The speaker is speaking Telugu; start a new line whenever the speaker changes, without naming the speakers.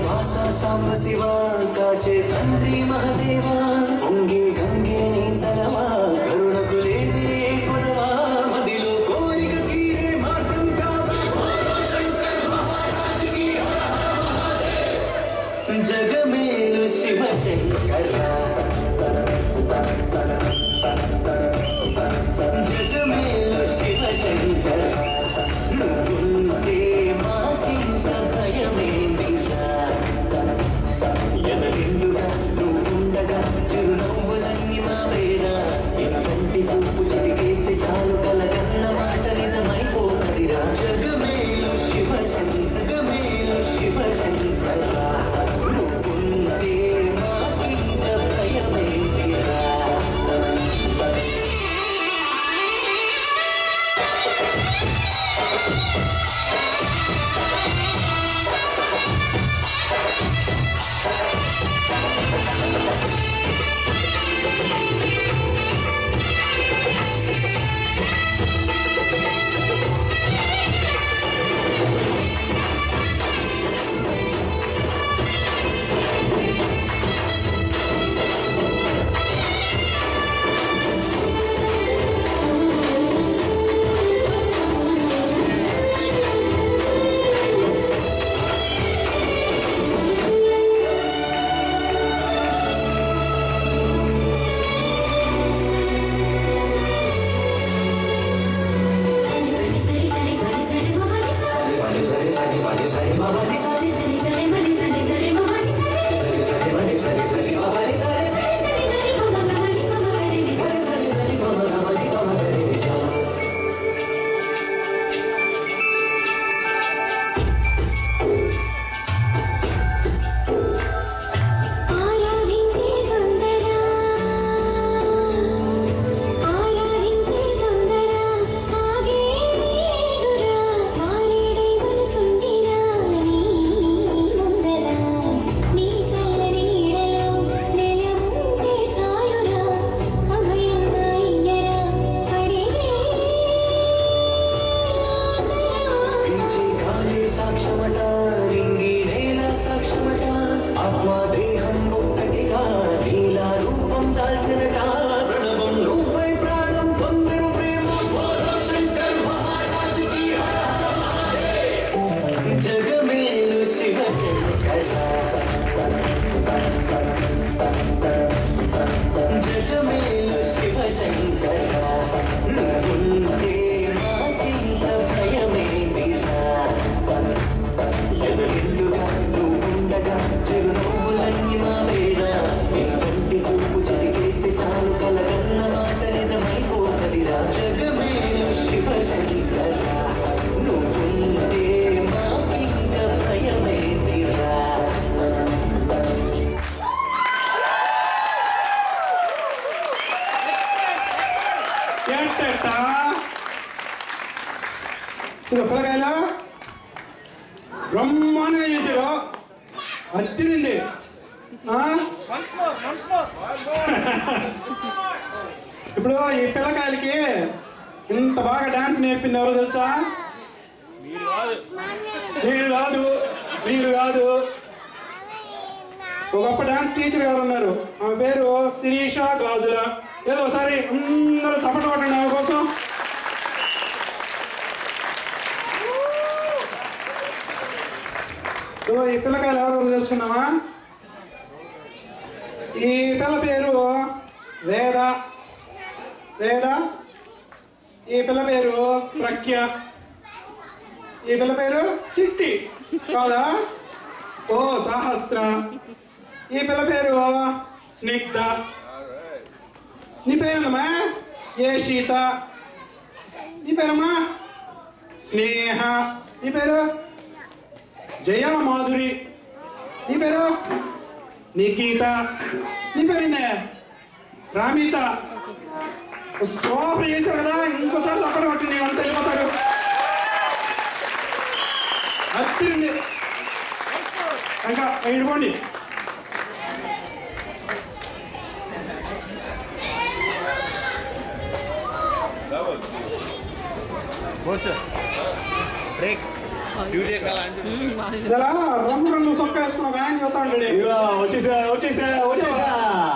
వాస సాంబ శివ కాచే తండ్రి మహదేవా పొంగే గంగే నీచలవా కరుణకు లేదే కుదవా మదిలో కోరిక తీరే మార్గం కావా శంకర్ మహారాజ్ కి జగమేలు శివ శంకర జగమేలు శివ శంకర నువ్వుంటే మాకింత భయమేందిరా ఎదగిండుగా నువ్వుండగా చిరునవ్వులన్నీ మావేరా ఎటువంటి చూపు చిటికేస్తే చాలు కలగన్న మాట నిజమైపోతదిరా జగమేలు శివ జగమేలు శివ శంకర నువ్వుంటే మాకింత భయమేందిరా
పిల్లకాయలు బ్రహ్మాండంగా చేశారు అత్తిరింది ఇప్పుడు ఈ పిల్లకాయలకి ఇంత బాగా డాన్స్ నేర్పింది ఎవరో తెలుసా? మీరు కాదు ఒక గొప్ప డాన్స్ టీచర్ గారు ఉన్నారు, ఆమె పేరు శిరీష గాజుల. ఏదో ఒకసారి అందరూ చప్పట్లు కొట్టండి ఆమె కోసం. ఈ పిల్లకాయలు ఎవరెవరు తెలుసుకున్నామా? ఈ పిల్ల పేరు వేద. ఈ పిల్ల పేరు ప్రఖ్య. ఈ పిల్ల పేరు సిట్టి కాదా? ఓ సహస్ర. ఈ పిల్ల పేరు స్నిగ్ధ. నీ పేరుందమ్మా ఏ శీత. నీ పేరమ్మా స్నేహ. నీ పేరు జయ మాధురి. నీ పేరు నిఖిత. నీ పేరుందే రామిత. సూపర్ చేశారు కదా, ఇంకోసారి చప్పట్లు కొట్టండి, అంత వెళ్ళిపోతారు. అత్తింది ఇంకా ఇడుకోండి.
బ్రేక్
జరా రంగు రంగు చొక్కా వేసుకున్న వ్యాన్ చూస్తా ఉంటాడు.
వచ్చేసా వచ్చేసా వచ్చేసా